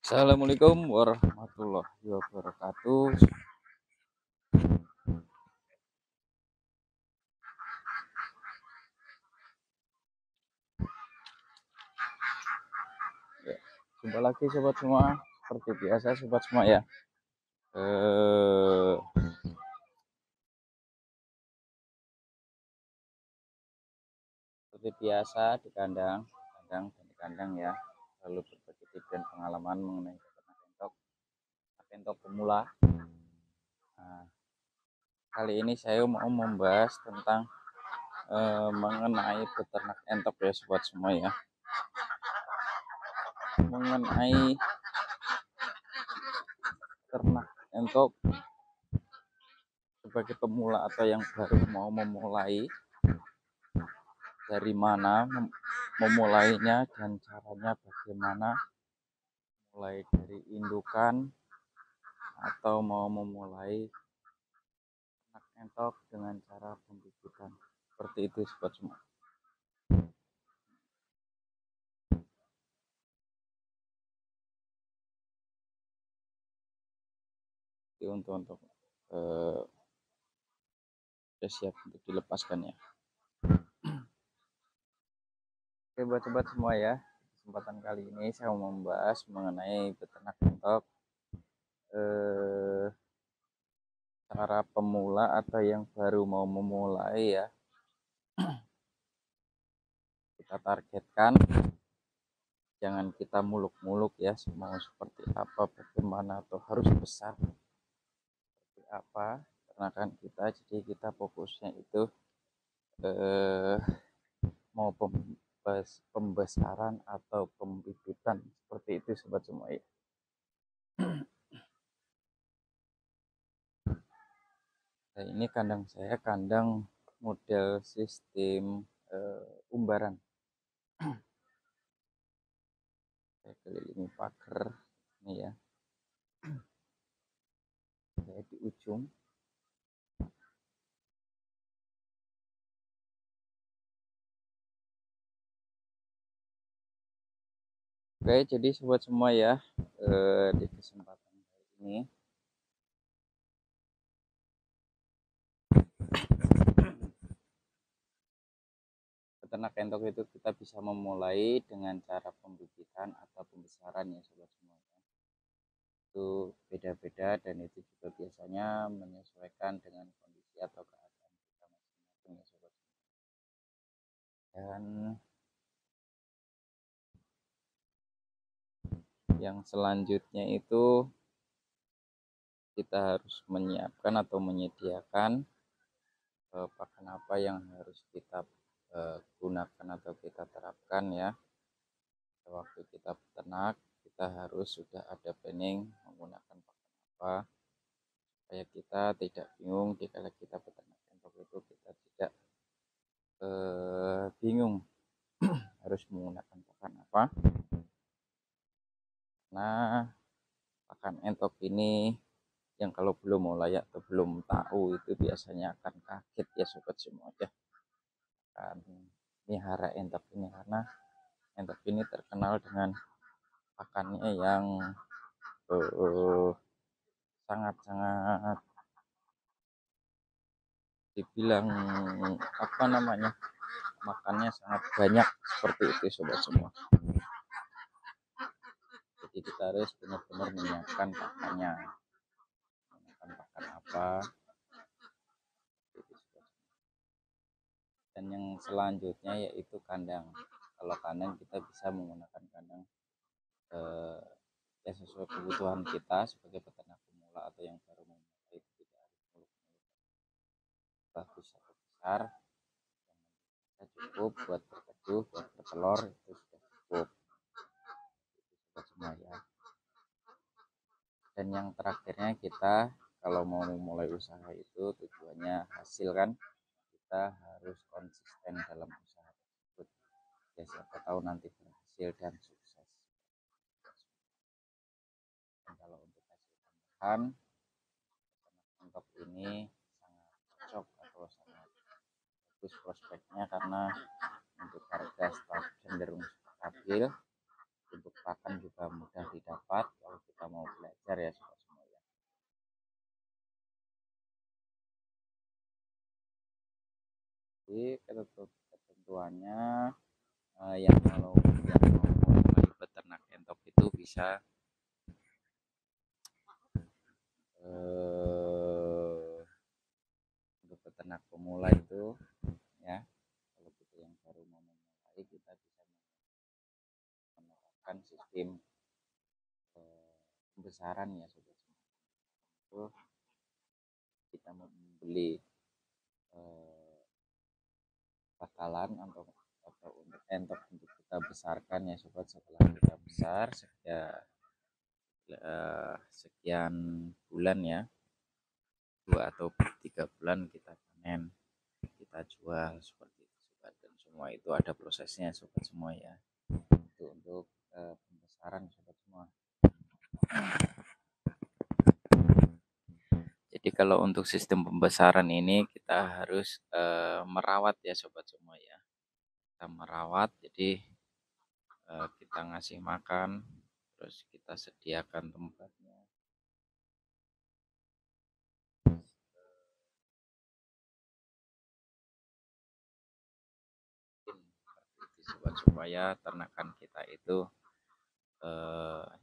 Assalamualaikum warahmatullahi wabarakatuh. Ya, jumpa lagi sobat semua. Seperti biasa sobat semua ya. Eh, Seperti biasa di kandang ya. Lalu berbagi tips dan pengalaman mengenai peternak entok pemula. Nah, kali ini saya mau membahas tentang mengenai peternak entok ya sobat semua ya. Mengenai ternak entok sebagai pemula atau yang baru mau memulai, dari mana memulainya dan caranya bagaimana, mulai dari indukan atau mau memulai ternak entok dengan cara pembibitan seperti itu sobat semua. Jadi untuk sudah siap untuk dilepaskan ya. Oke buat sobat semua ya, kesempatan kali ini saya mau membahas mengenai peternak entok cara pemula atau yang baru mau memulai ya. Kita targetkan jangan kita muluk-muluk ya, mau seperti apa, bagaimana, atau harus besar seperti apa ternakan kita. Jadi kita fokusnya itu mau pembesaran atau pembibitan seperti itu sobat semua ya. Nah, ini kandang saya kandang model sistem umbaran. Saya kelilingi pagar ini ya. Saya di ujung. Oke, jadi sobat semua ya, di kesempatan kali ini peternak entok itu kita bisa memulai dengan cara pembibitan atau pembesaran ya sobat semua. Itu beda-beda dan itu juga biasanya menyesuaikan dengan kondisi atau keadaan kita masing-masing ya sobat. Dan yang selanjutnya itu kita harus menyiapkan atau menyediakan pakan apa yang harus kita gunakan atau kita terapkan ya. Waktu kita beternak kita harus sudah ada planning menggunakan pakan apa, supaya kita tidak bingung jika kita beternak entok itu kita tidak bingung harus menggunakan pakan apa. Nah, pakan entok ini yang kalau belum mulai atau belum tahu itu biasanya akan kaget ya sobat semua ya, kan melihara entok ini, karena entok ini terkenal dengan pakannya yang sangat-sangat dibilang apa namanya, makannya sangat banyak seperti itu sobat semua. Jadi kita harus benar-benar menyiapkan pakannya, menggunakan pakan apa. Dan yang selanjutnya yaitu kandang. Kalau kandang kita bisa menggunakan kandang ya sesuai kebutuhan kita sebagai peternak pemula atau yang baru memulai, itu tidak harus muluk-muluk bagus atau besar. Yang cukup buat berteduh, buat bertelur itu sudah cukup. Itu semua ya. Dan yang terakhirnya kita kalau mau memulai usaha itu tujuannya hasil kan, kita harus konsisten dalam usaha tersebut ya, siapa tahu nanti berhasil dan sukses. Dan kalau untuk hasil tambahan untuk ini sangat cocok atau sangat bagus prospeknya, karena untuk harga cenderung stabil untuk pakan juga mudah didapat kalau kita mau belajar ya sobat semua ya. Jadi ketentuannya yang mau mulai peternak entok itu bisa eh, untuk peternak pemula itu ya, kalau kita yang baru mau memulai kita bisa menerapkan sistem pembesaran ya sobat semua. Itu kita membeli eh, bakalan atau untuk entok untuk kita besarkan ya sobat. Setelah kita besar sekian bulan ya, 2 atau 3 bulan kita panen, kita jual seperti itu sobat. Dan semua itu ada prosesnya sobat semua ya, itu untuk pembesaran sobat semua. Jadi kalau untuk sistem pembesaran ini kita harus merawat ya sobat semua ya. Kita merawat, jadi kita ngasih makan, terus kita sediakan tempatnya. Seperti sobat, supaya ternakan kita itu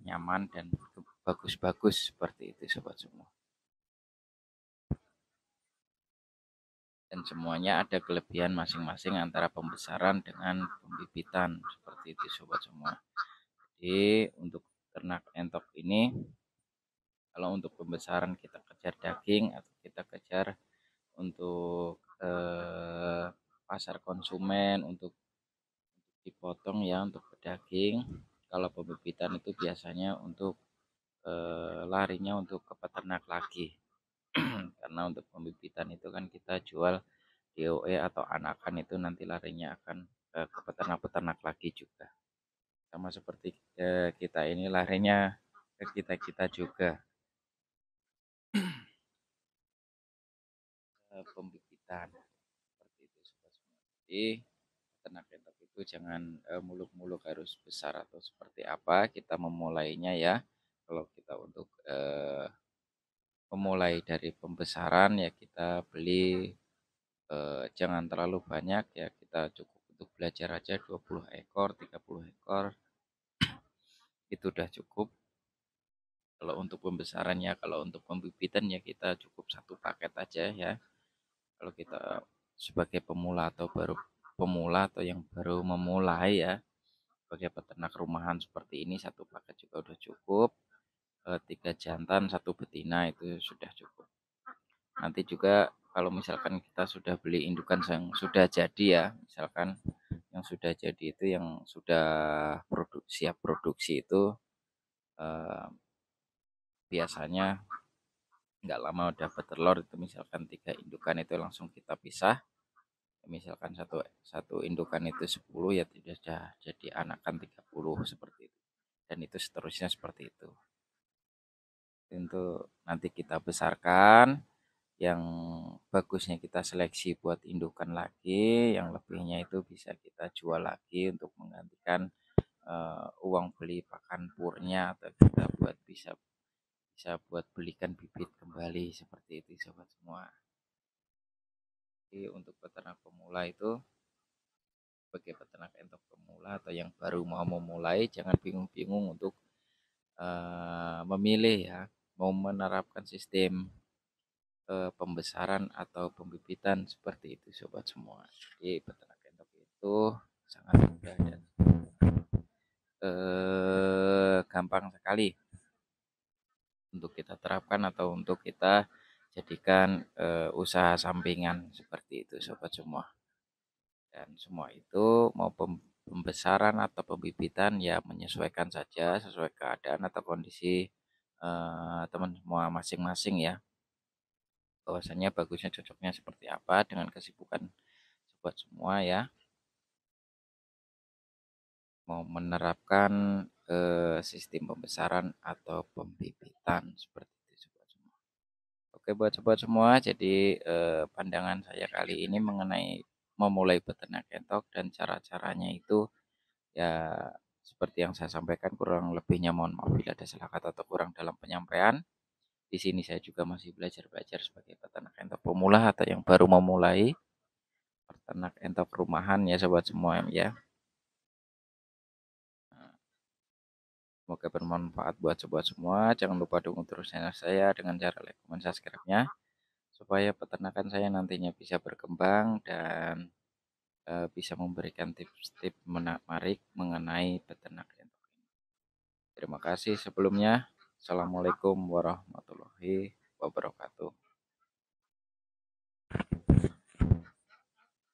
nyaman dan bagus-bagus seperti itu sobat semua. Dan semuanya ada kelebihan masing-masing antara pembesaran dengan pembibitan seperti itu sobat semua. Jadi untuk ternak entok ini, kalau untuk pembesaran kita kejar daging atau kita kejar untuk pasar konsumen untuk dipotong ya untuk daging. Kalau pembibitan itu biasanya untuk larinya untuk ke peternak lagi. Karena untuk pembibitan itu kan kita jual DOE atau anakan, itu nanti larinya akan ke peternak-peternak lagi juga. Sama seperti kita ini larinya ke kita-kita juga. Pembibitan seperti itu sobat semua. Jadi peternak entok itu jangan muluk-muluk harus besar atau seperti apa kita memulainya ya. Kalau kita untuk memulai dari pembesaran ya, kita beli jangan terlalu banyak ya, kita cukup untuk belajar aja 20 ekor 30 ekor itu udah cukup. Kalau untuk pembesarannya, kalau untuk pembibitan ya kita cukup satu paket aja ya. Kalau kita sebagai pemula atau yang baru memulai ya, sebagai peternak rumahan seperti ini, satu paket juga udah cukup. 3 jantan 1 betina itu sudah cukup. Nanti juga kalau misalkan kita sudah beli indukan yang sudah jadi ya, misalkan yang sudah jadi itu yang sudah siap produksi itu eh, biasanya nggak lama udah bertelur. Itu misalkan 3 indukan itu langsung kita pisah. Misalkan satu satu indukan itu 10 ya, tidak sudah jadi anakan 30 seperti itu. Dan itu seterusnya seperti itu. Untuk nanti kita besarkan, yang bagusnya kita seleksi buat indukan lagi, yang lebihnya itu bisa kita jual lagi untuk menggantikan uang beli pakan purnya, atau kita bisa bisa buat belikan bibit kembali seperti itu sobat semua. Jadi untuk peternak pemula itu, sebagai peternak entok pemula atau yang baru mau memulai, jangan bingung-bingung untuk memilih ya, mau menerapkan sistem pembesaran atau pembibitan seperti itu sobat semua. Jadi peternak entok itu sangat mudah dan gampang sekali untuk kita terapkan atau untuk kita jadikan usaha sampingan seperti itu sobat semua. Dan semua itu mau pembesaran atau pembibitan ya menyesuaikan saja sesuai keadaan atau kondisi teman semua masing-masing ya. Bahwasanya bagusnya cocoknya seperti apa dengan kesibukan sobat semua ya. Mau menerapkan sistem pembesaran atau pembibitan seperti itu sobat semua. Oke buat sobat semua, jadi pandangan saya kali ini mengenai memulai peternak entok dan cara-caranya itu ya Seperti yang saya sampaikan, kurang lebihnya mohon maaf bila ada salah kata atau kurang dalam penyampaian. Di sini saya juga masih belajar-belajar sebagai peternak entok pemula atau yang baru memulai peternak entok rumahan ya sobat semua ya. Semoga bermanfaat buat sobat semua. Jangan lupa dukung terus channel saya dengan cara like, comment, subscribe-nya supaya peternakan saya nantinya bisa berkembang dan bisa memberikan tips-tips menarik mengenai peternak entok. Terima kasih sebelumnya. Assalamualaikum warahmatullahi wabarakatuh.